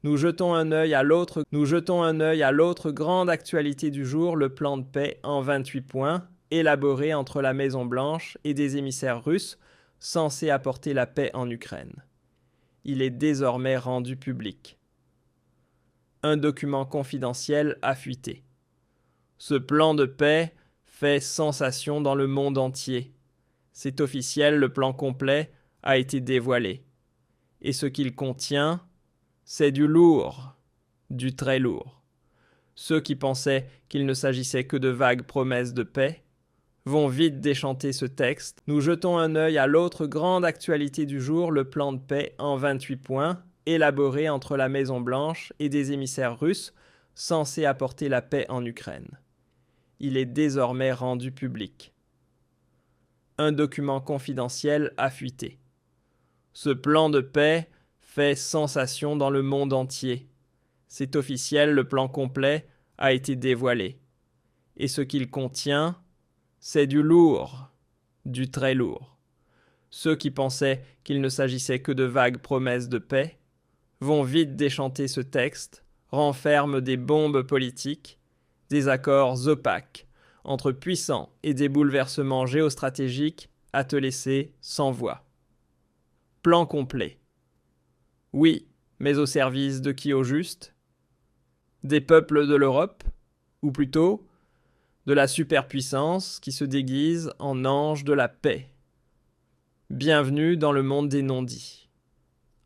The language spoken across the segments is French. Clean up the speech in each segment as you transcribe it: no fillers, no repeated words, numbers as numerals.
Nous jetons un œil à l'autre grande actualité du jour, le plan de paix en 28 points, élaboré entre la Maison-Blanche et des émissaires russes censés apporter la paix en Ukraine. Il est désormais rendu public. Un document confidentiel a fuité. Ce plan de paix fait sensation dans le monde entier. C'est officiel, le plan complet a été dévoilé. Et ce qu'il contient, c'est du lourd, du très lourd. Ceux qui pensaient qu'il ne s'agissait que de vagues promesses de paix vont vite déchanter ce texte. Nous jetons un œil à l'autre grande actualité du jour, le plan de paix en 28 points, élaboré entre la Maison-Blanche et des émissaires russes censés apporter la paix en Ukraine. Il est désormais rendu public. Un document confidentiel a fuité. Ce plan de paix fait sensation dans le monde entier. C'est officiel, le plan complet a été dévoilé. Et ce qu'il contient, c'est du lourd, du très lourd. Ceux qui pensaient qu'il ne s'agissait que de vagues promesses de paix vont vite déchanter ce texte, renferme des bombes politiques, des accords opaques entre puissants et des bouleversements géostratégiques à te laisser sans voix. Plan complet. Oui, mais au service de qui au juste? Des peuples de l'Europe, ou plutôt de la superpuissance qui se déguise en ange de la paix. Bienvenue dans le monde des non-dits.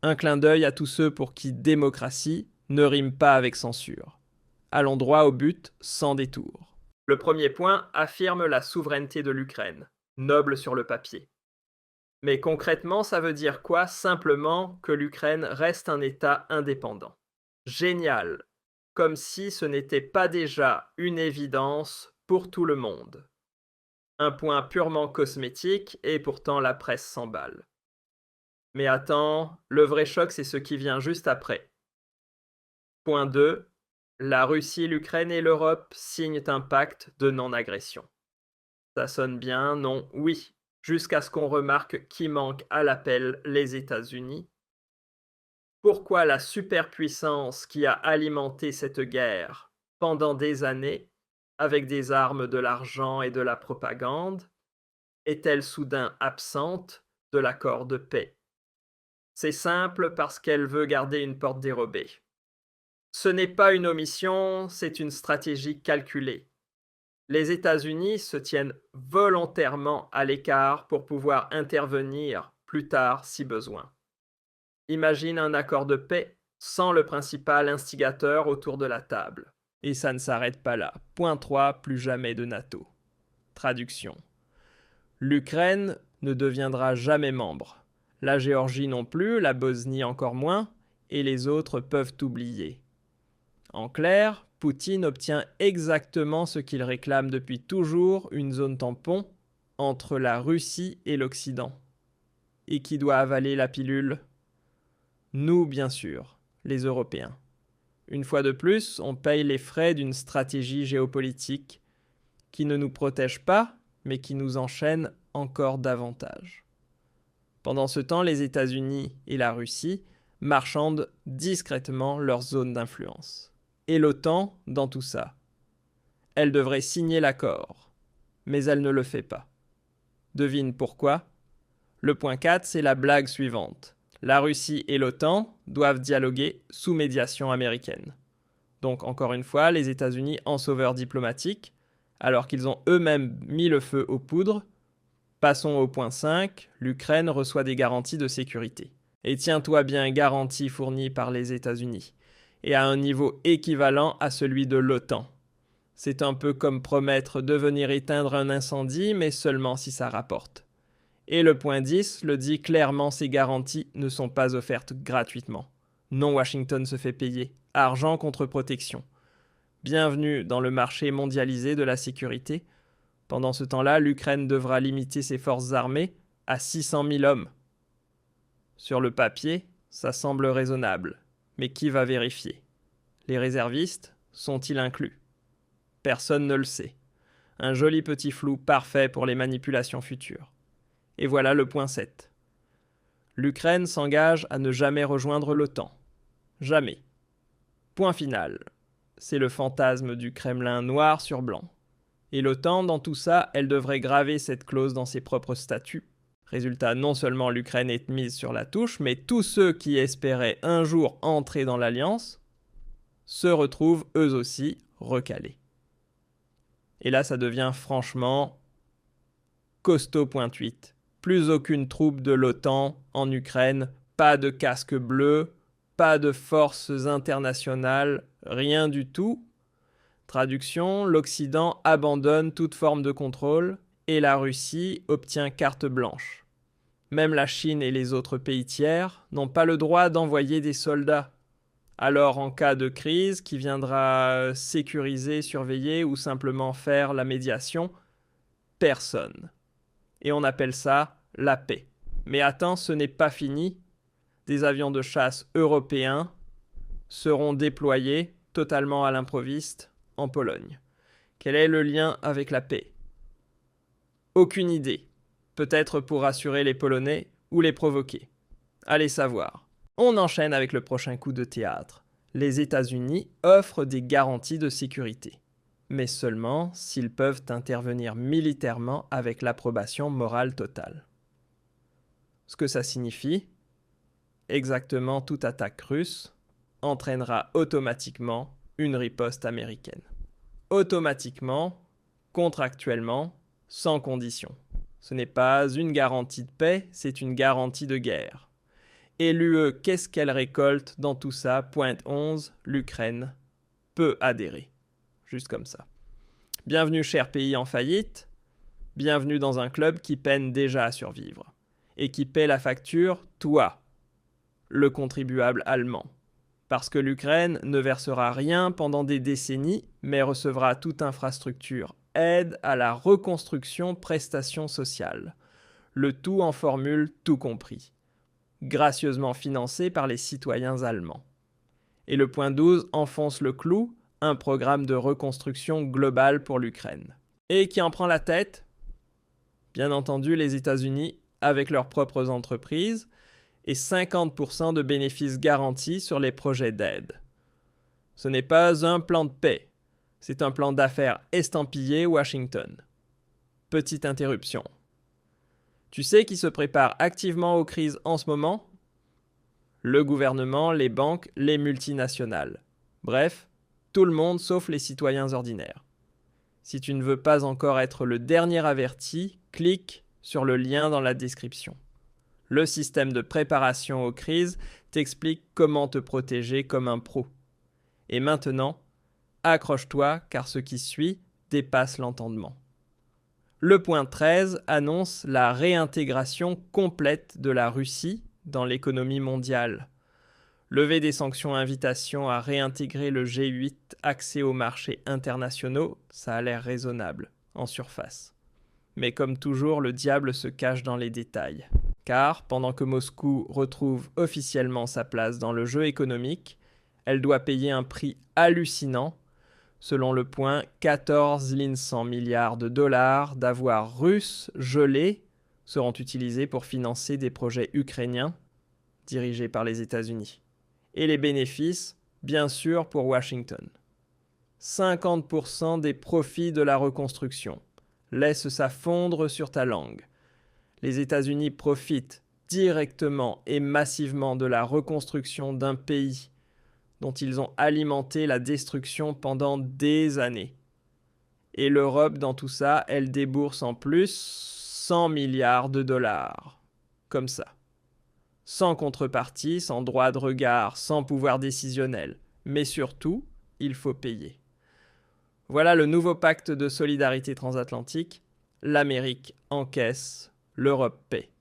Un clin d'œil à tous ceux pour qui démocratie ne rime pas avec censure. Allons droit au but sans détour. Le premier point affirme la souveraineté de l'Ukraine, noble sur le papier. Mais concrètement, ça veut dire quoi? Simplement que l'Ukraine reste un État indépendant. Génial, comme si ce n'était pas déjà une évidence pour tout le monde. Un point purement cosmétique et pourtant la presse s'emballe. Mais attends, le vrai choc c'est ce qui vient juste après. Point 2. La Russie, l'Ukraine et l'Europe signent un pacte de non-agression. Ça sonne bien, non, oui, jusqu'à ce qu'on remarque qui manque à l'appel, les États-Unis. Pourquoi la superpuissance qui a alimenté cette guerre pendant des années, avec des armes, de l'argent et de la propagande, est-elle soudain absente de l'accord de paix? C'est simple parce qu'elle veut garder une porte dérobée. Ce n'est pas une omission, c'est une stratégie calculée. Les États-Unis se tiennent volontairement à l'écart pour pouvoir intervenir plus tard si besoin. Imagine un accord de paix sans le principal instigateur autour de la table. Et ça ne s'arrête pas là. Point 3, plus jamais de NATO. Traduction. L'Ukraine ne deviendra jamais membre. La Géorgie non plus, la Bosnie encore moins, et les autres peuvent oublier. En clair, Poutine obtient exactement ce qu'il réclame depuis toujours, une zone tampon entre la Russie et l'Occident. Et qui doit avaler la pilule? Nous, bien sûr, les Européens. Une fois de plus, on paye les frais d'une stratégie géopolitique qui ne nous protège pas, mais qui nous enchaîne encore davantage. Pendant ce temps, les États-Unis et la Russie marchandent discrètement leur zone d'influence. Et l'OTAN dans tout ça. Elle devrait signer l'accord, mais elle ne le fait pas. Devine pourquoi? Le point 4, c'est la blague suivante. La Russie et l'OTAN doivent dialoguer sous médiation américaine. Donc encore une fois, les États-Unis en sauveur diplomatique, alors qu'ils ont eux-mêmes mis le feu aux poudres. Passons au point 5, l'Ukraine reçoit des garanties de sécurité. Et tiens-toi bien, garanties fournies par les États-Unis, et à un niveau équivalent à celui de l'OTAN. C'est un peu comme promettre de venir éteindre un incendie, mais seulement si ça rapporte. Et le point 10 le dit clairement, ces garanties ne sont pas offertes gratuitement. Non, Washington se fait payer. Argent contre protection. Bienvenue dans le marché mondialisé de la sécurité. Pendant ce temps-là, l'Ukraine devra limiter ses forces armées à 600 000 hommes. Sur le papier, ça semble raisonnable. Mais qui va vérifier? Les réservistes sont-ils inclus? Personne ne le sait. Un joli petit flou parfait pour les manipulations futures. Et voilà le point 7. L'Ukraine s'engage à ne jamais rejoindre l'OTAN. Jamais. Point final. C'est le fantasme du Kremlin noir sur blanc. Et l'OTAN, dans tout ça, elle devrait graver cette clause dans ses propres statuts. Résultat, non seulement l'Ukraine est mise sur la touche, mais tous ceux qui espéraient un jour entrer dans l'Alliance se retrouvent eux aussi recalés. Et là, ça devient franchement costaud.8. Plus aucune troupe de l'OTAN en Ukraine, pas de casque bleu, pas de forces internationales, rien du tout. Traduction, l'Occident abandonne toute forme de contrôle et la Russie obtient carte blanche. Même la Chine et les autres pays tiers n'ont pas le droit d'envoyer des soldats. Alors en cas de crise, qui viendra sécuriser, surveiller ou simplement faire la médiation? Personne. Et on appelle ça la paix. Mais attends, ce n'est pas fini. Des avions de chasse européens seront déployés totalement à l'improviste en Pologne. Quel est le lien avec la paix? Aucune idée. Peut-être pour rassurer les Polonais ou les provoquer. Allez savoir. On enchaîne avec le prochain coup de théâtre. Les États-Unis offrent des garanties de sécurité, mais seulement s'ils peuvent intervenir militairement avec l'approbation morale totale. Ce que ça signifie, exactement toute attaque russe entraînera automatiquement une riposte américaine. Automatiquement, contractuellement, sans condition. Ce n'est pas une garantie de paix, c'est une garantie de guerre. Et l'UE, qu'est-ce qu'elle récolte dans tout ça? Point 11, l'Ukraine peut adhérer. Juste comme ça. Bienvenue, cher pays en faillite. Bienvenue dans un club qui peine déjà à survivre. Et qui paie la facture, toi, le contribuable allemand. Parce que l'Ukraine ne versera rien pendant des décennies, mais recevra toute infrastructure, aide à la reconstruction, prestations sociales. Le tout en formule tout compris. Gracieusement financé par les citoyens allemands. Et le point 12 enfonce le clou, un programme de reconstruction globale pour l'Ukraine. Et qui en prend la tête? Bien entendu, les États-Unis, avec leurs propres entreprises, et 50% de bénéfices garantis sur les projets d'aide. Ce n'est pas un plan de paix, c'est un plan d'affaires estampillé Washington. Petite interruption. Tu sais qui se prépare activement aux crises en ce moment? Le gouvernement, les banques, les multinationales. Bref, tout le monde sauf les citoyens ordinaires. Si tu ne veux pas encore être le dernier averti, clique sur le lien dans la description. Le système de préparation aux crises t'explique comment te protéger comme un pro. Et maintenant, accroche-toi car ce qui suit dépasse l'entendement. Le point 13 annonce la réintégration complète de la Russie dans l'économie mondiale. Lever des sanctions invitation à réintégrer le G8 accès aux marchés internationaux, ça a l'air raisonnable, en surface. Mais comme toujours, le diable se cache dans les détails. Car, pendant que Moscou retrouve officiellement sa place dans le jeu économique, elle doit payer un prix hallucinant, selon le point 14 100 milliards de dollars d'avoirs russes gelés seront utilisés pour financer des projets ukrainiens dirigés par les États-Unis. Et les bénéfices, bien sûr, pour Washington. 50% des profits de la reconstruction. Laisse ça fondre sur ta langue. Les États-Unis profitent directement et massivement de la reconstruction d'un pays dont ils ont alimenté la destruction pendant des années. Et l'Europe, dans tout ça, elle débourse en plus 100 milliards de dollars. Comme ça. Sans contrepartie, sans droit de regard, sans pouvoir décisionnel. Mais surtout, il faut payer. Voilà le nouveau pacte de solidarité transatlantique. L'Amérique encaisse, l'Europe paie.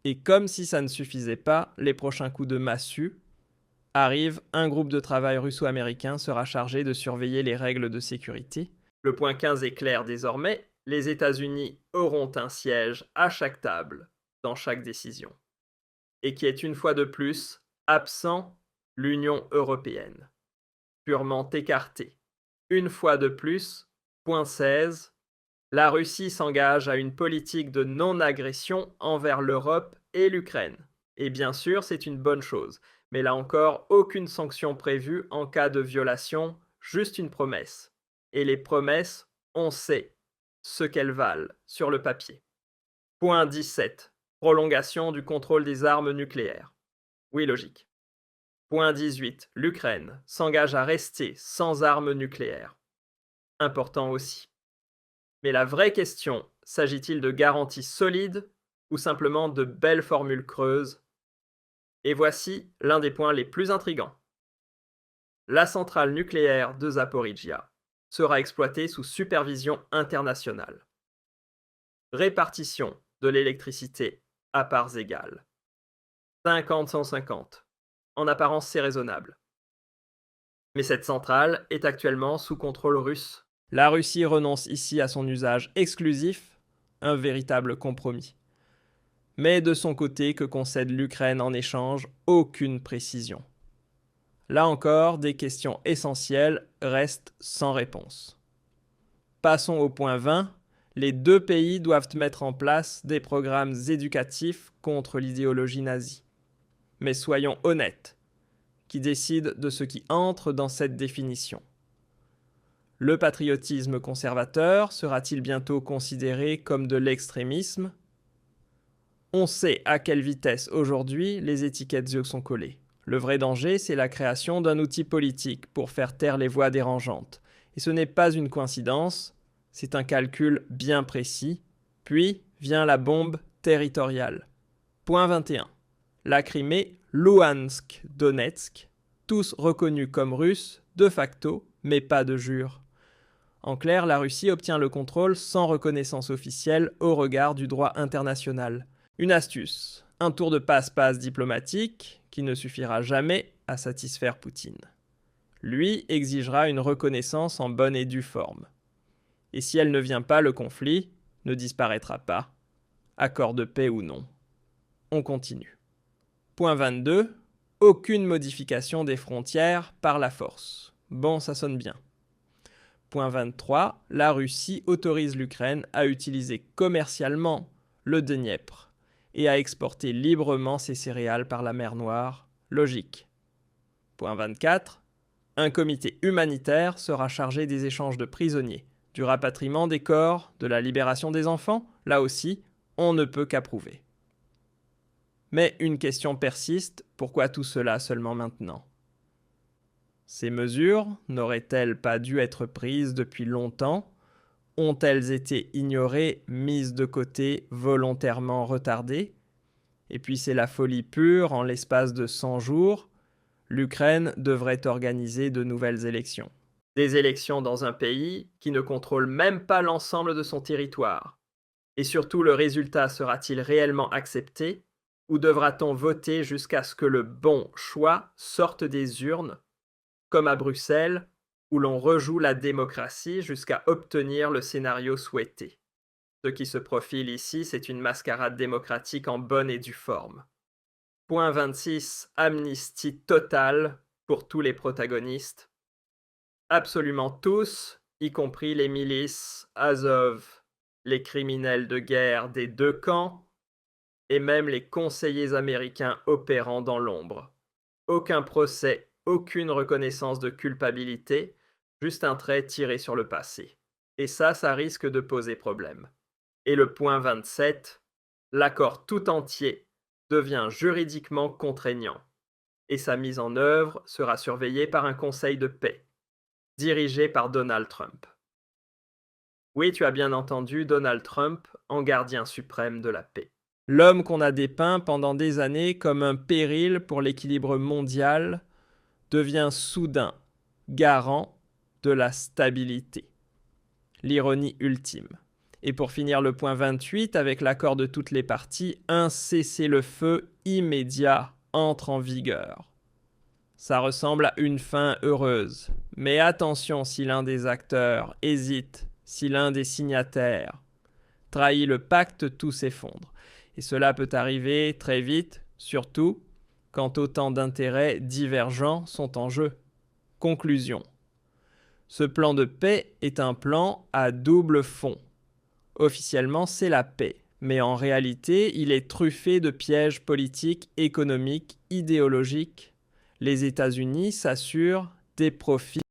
Et comme si ça ne suffisait pas, les prochains coups de massue arrivent, un groupe de travail russo-américain sera chargé de surveiller les règles de sécurité. Le point 15 est clair désormais, les États-Unis auront un siège à chaque table, dans chaque décision. Et qui est une fois de plus absent, l'Union européenne. Purement écartée. Une fois de plus, point 16, la Russie s'engage à une politique de non-agression envers l'Europe et l'Ukraine. Et bien sûr, c'est une bonne chose. Mais là encore, aucune sanction prévue en cas de violation, juste une promesse. Et les promesses, on sait ce qu'elles valent sur le papier. Point 17. Prolongation du contrôle des armes nucléaires. Oui, logique. Point 18. L'Ukraine s'engage à rester sans armes nucléaires. Important aussi. Mais la vraie question, s'agit-il de garanties solides ou simplement de belles formules creuses? Et voici l'un des points les plus intrigants. La centrale nucléaire de Zaporijia sera exploitée sous supervision internationale. Répartition de l'électricité à parts égales. 50-150. En apparence, c'est raisonnable. Mais cette centrale est actuellement sous contrôle russe. La Russie renonce ici à son usage exclusif, un véritable compromis. Mais de son côté, que concède l'Ukraine en échange? Aucune précision. Là encore, des questions essentielles restent sans réponse. Passons au point 20. Les deux pays doivent mettre en place des programmes éducatifs contre l'idéologie nazie. Mais soyons honnêtes, qui décide de ce qui entre dans cette définition? Le patriotisme conservateur sera-t-il bientôt considéré comme de l'extrémisme? On sait à quelle vitesse aujourd'hui les étiquettes sont collées. Le vrai danger, c'est la création d'un outil politique pour faire taire les voix dérangeantes. Et ce n'est pas une coïncidence, c'est un calcul bien précis. Puis vient la bombe territoriale. Point 21. La Crimée, Louhansk, Donetsk, tous reconnus comme russes de facto, mais pas de jure. En clair, la Russie obtient le contrôle sans reconnaissance officielle au regard du droit international. Une astuce, un tour de passe-passe diplomatique qui ne suffira jamais à satisfaire Poutine. Lui exigera une reconnaissance en bonne et due forme. Et si elle ne vient pas, le conflit ne disparaîtra pas, accord de paix ou non. On continue. Point 22. Aucune modification des frontières par la force. Bon, ça sonne bien. Point 23. La Russie autorise l'Ukraine à utiliser commercialement le Dniepr et à exporter librement ses céréales par la mer Noire. Logique. Point 24. Un comité humanitaire sera chargé des échanges de prisonniers, du rapatriement des corps, de la libération des enfants. Là aussi, on ne peut qu'approuver. Mais une question persiste, pourquoi tout cela seulement maintenant? Ces mesures n'auraient-elles pas dû être prises depuis longtemps? Ont-elles été ignorées, mises de côté, volontairement retardées? Et puis c'est la folie pure, en l'espace de 100 jours, l'Ukraine devrait organiser de nouvelles élections. Des élections dans un pays qui ne contrôle même pas l'ensemble de son territoire. Et surtout, le résultat sera-t-il réellement accepté? Ou devra-t-on voter jusqu'à ce que le bon choix sorte des urnes, comme à Bruxelles, où l'on rejoue la démocratie jusqu'à obtenir le scénario souhaité? Ce qui se profile ici, c'est une mascarade démocratique en bonne et due forme. Point 26. Amnistie totale pour tous les protagonistes. Absolument tous, y compris les milices, Azov, les criminels de guerre des deux camps, et même les conseillers américains opérant dans l'ombre. Aucun procès, aucune reconnaissance de culpabilité, juste un trait tiré sur le passé. Et ça risque de poser problème. Et le point 27, l'accord tout entier devient juridiquement contraignant. Et sa mise en œuvre sera surveillée par un conseil de paix, dirigé par Donald Trump. Oui, tu as bien entendu, Donald Trump en gardien suprême de la paix. L'homme qu'on a dépeint pendant des années comme un péril pour l'équilibre mondial devient soudain garant de la stabilité. L'ironie ultime. Et pour finir le point 28, avec l'accord de toutes les parties, un cessez-le-feu immédiat entre en vigueur. Ça ressemble à une fin heureuse. Mais attention si l'un des acteurs hésite, si l'un des signataires trahit le pacte, tout s'effondre. Et cela peut arriver très vite, surtout quand autant d'intérêts divergents sont en jeu. Conclusion. Ce plan de paix est un plan à double fond. Officiellement, c'est la paix, mais en réalité, il est truffé de pièges politiques, économiques, idéologiques, Les États-Unis s'assurent des profits